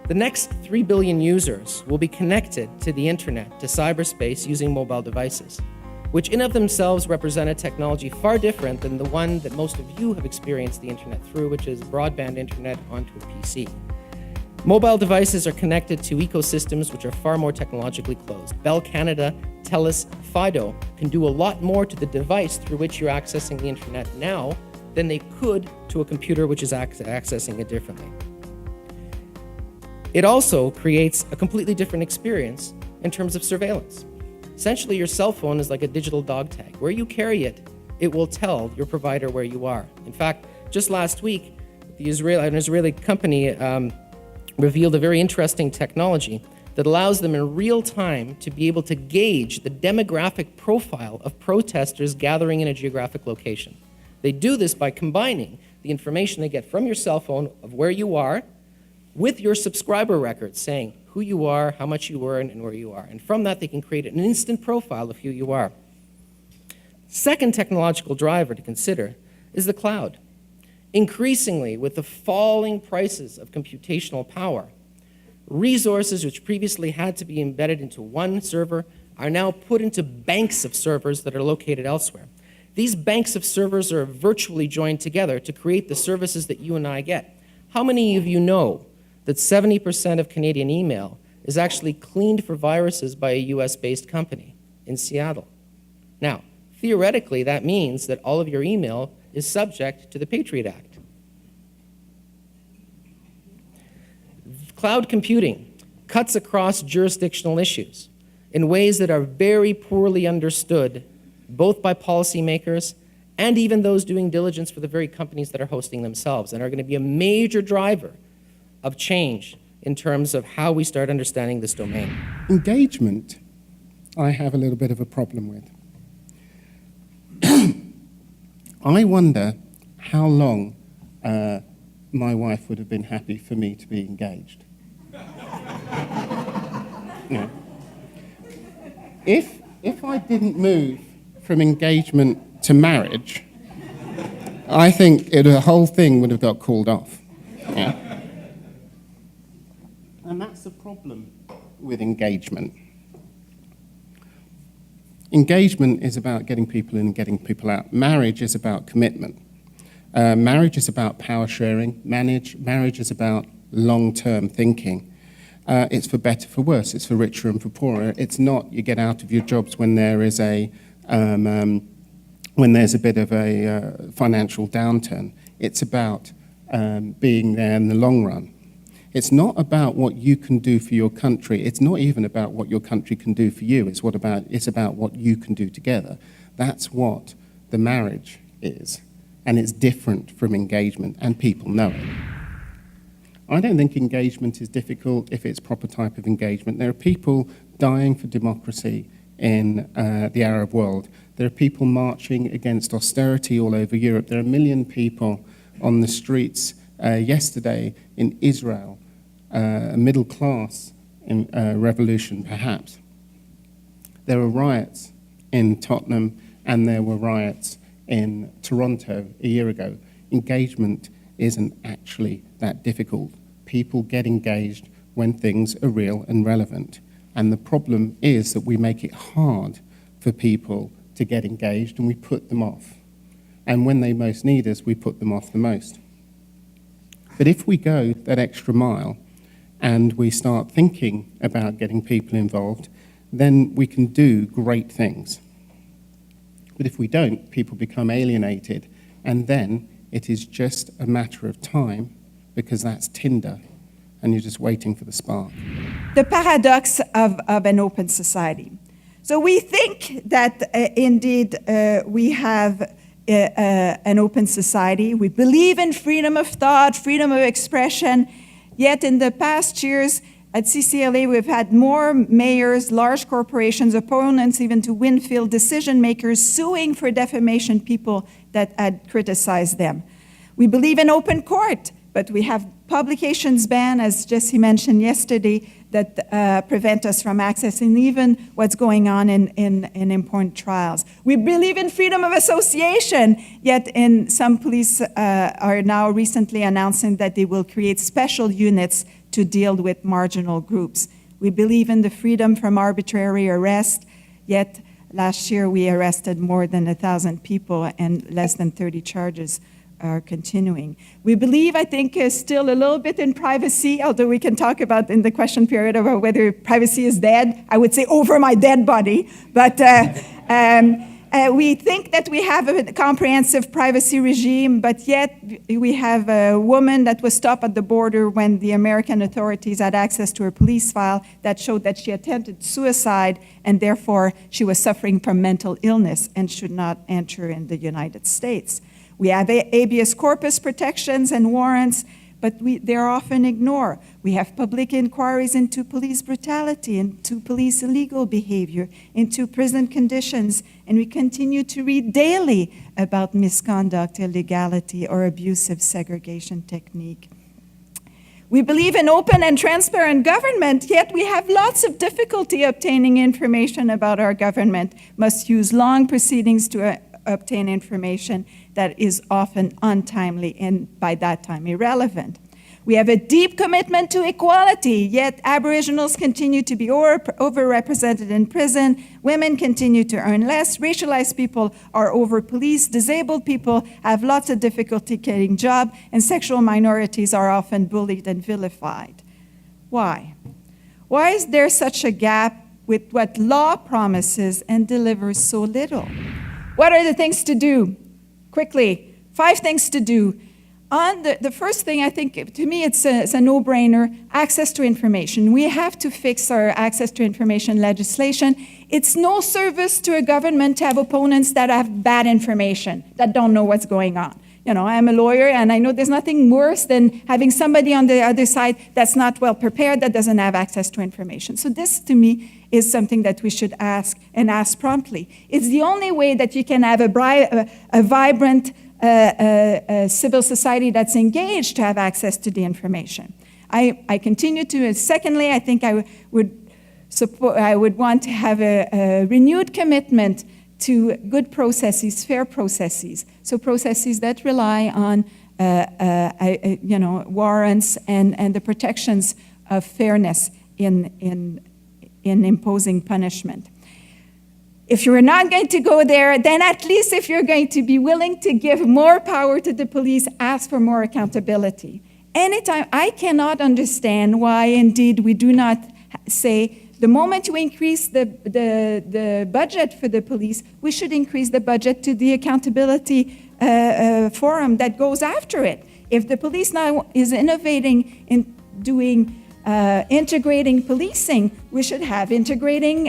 The next 3 billion users will be connected to the internet, to cyberspace, using mobile devices, which in of themselves represent a technology far different than the one that most of you have experienced the internet through, which is broadband internet onto a PC. Mobile devices are connected to ecosystems which are far more technologically closed. Bell Canada, TELUS, Fido can do a lot more to the device through which you're accessing the internet now than they could to a computer which is accessing it differently. It also creates a completely different experience in terms of surveillance. Essentially, your cell phone is like a digital dog tag. Where you carry it, it will tell your provider where you are. In fact, just last week, an Israeli company revealed a very interesting technology that allows them in real time to be able to gauge the demographic profile of protesters gathering in a geographic location. They do this by combining the information they get from your cell phone of where you are with your subscriber records, saying who you are, how much you earn, and where you are. And from that, they can create an instant profile of who you are. Second technological driver to consider is the cloud. Increasingly, with the falling prices of computational power, resources which previously had to be embedded into one server are now put into banks of servers that are located elsewhere. These banks of servers are virtually joined together to create the services that you and I get. How many of you know that 70% of Canadian email is actually cleaned for viruses by a US-based company in Seattle? Now, theoretically, that means that all of your email is subject to the Patriot Act. Cloud computing cuts across jurisdictional issues in ways that are very poorly understood, both by policymakers and even those doing diligence for the very companies that are hosting themselves, and are going to be a major driver of change in terms of how we start understanding this domain. Engagement, I have a little bit of a problem with. I wonder how long my wife would have been happy for me to be engaged. Yeah. If I didn't move from engagement to marriage, I think the whole thing would have got called off. Yeah. And that's the problem with engagement. Engagement is about getting people in and getting people out. Marriage is about commitment. Marriage is about power sharing. Marriage is about long-term thinking. It's for better, for worse. It's for richer and for poorer. It's not you get out of your jobs when there is when there's a bit of a financial downturn. It's about being there in the long run. It's not about what you can do for your country. It's not even about what your country can do for you. It's about what you can do together. That's what the marriage is. And it's different from engagement, and people know it. I don't think engagement is difficult if it's proper type of engagement. There are people dying for democracy in the Arab world. There are people marching against austerity all over Europe. There are 1 million people on the streets yesterday in Israel, a middle class revolution perhaps. There were riots in Tottenham and there were riots in Toronto a year ago. Engagement isn't actually that difficult. People get engaged when things are real and relevant. And the problem is that we make it hard for people to get engaged and we put them off. And when they most need us, we put them off the most. But if we go that extra mile and we start thinking about getting people involved, then we can do great things. But if we don't, people become alienated, and then it is just a matter of time, because that's Tinder, and you're just waiting for the spark. The paradox of an open society. So we think that indeed we have an open society. We believe in freedom of thought, freedom of expression, yet in the past years at CCLA we've had more mayors, large corporations, opponents even to Winfield, decision makers suing for defamation people that had criticized them. We believe in open court, but we have publications ban, as Jesse mentioned yesterday, that prevent us from accessing even what's going on in important trials. We believe in freedom of association, yet some police are now recently announcing that they will create special units to deal with marginal groups. We believe in the freedom from arbitrary arrest, yet last year we arrested more than 1,000 people and less than 30 charges are continuing. We believe, I think, still a little bit in privacy, although we can talk about in the question period about whether privacy is dead. I would say over my dead body. But we think that we have a comprehensive privacy regime, but yet we have a woman that was stopped at the border when the American authorities had access to her police file that showed that she attempted suicide, and therefore she was suffering from mental illness and should not enter in the United States. We have habeas corpus protections and warrants, but they're often ignored. We have public inquiries into police brutality, into police illegal behavior, into prison conditions, and we continue to read daily about misconduct, illegality, or abusive segregation technique. We believe in open and transparent government, yet we have lots of difficulty obtaining information about our government, must use long proceedings to obtain information that is often untimely and by that time irrelevant. We have a deep commitment to equality, yet Aboriginals continue to be overrepresented in prison, women continue to earn less, racialized people are over-policed, disabled people have lots of difficulty getting jobs, and sexual minorities are often bullied and vilified. Why? Why is there such a gap with what law promises and delivers so little? What are the things to do? Quickly, 5 things to do. On the first thing, I think, to me, it's a no-brainer, access to information. We have to fix our access to information legislation. It's no service to a government to have opponents that have bad information, that don't know what's going on. You know, I'm a lawyer, and I know there's nothing worse than having somebody on the other side that's not well prepared, that doesn't have access to information. So this, to me, is something that we should ask, and ask promptly. It's the only way that you can have a vibrant civil society that's engaged to have access to the information. I continue to, secondly, I think I would want to have a renewed commitment to good processes, fair processes. So processes that rely on warrants and the protections of fairness in imposing punishment. If you're not going to go there, then at least if you're going to be willing to give more power to the police, ask for more accountability. Anytime, I cannot understand why, indeed, we do not say, the moment you increase the budget for the police, we should increase the budget to the accountability forum that goes after it. If the police now is innovating in doing integrating policing, we should have integrated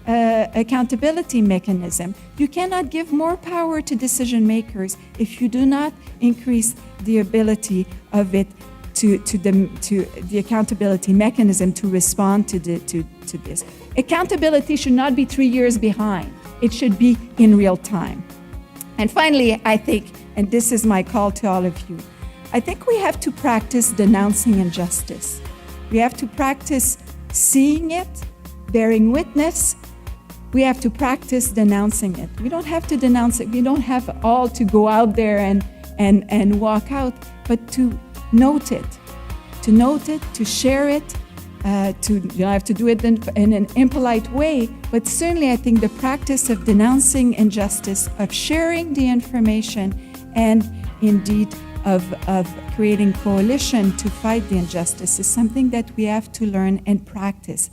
accountability mechanism. You cannot give more power to decision makers if you do not increase the ability of it to the accountability mechanism to respond to this. Accountability should not be 3 years behind. It should be in real time. And finally, I think, and this is my call to all of you, I think we have to practice denouncing injustice. We have to practice seeing it, bearing witness. We have to practice denouncing it. We don't have to denounce it. We don't have all to go out there and walk out, but to note it, to share it, you don't have to do it in an impolite way, but certainly I think the practice of denouncing injustice, of sharing the information, and indeed of creating coalition to fight the injustice is something that we have to learn and practice.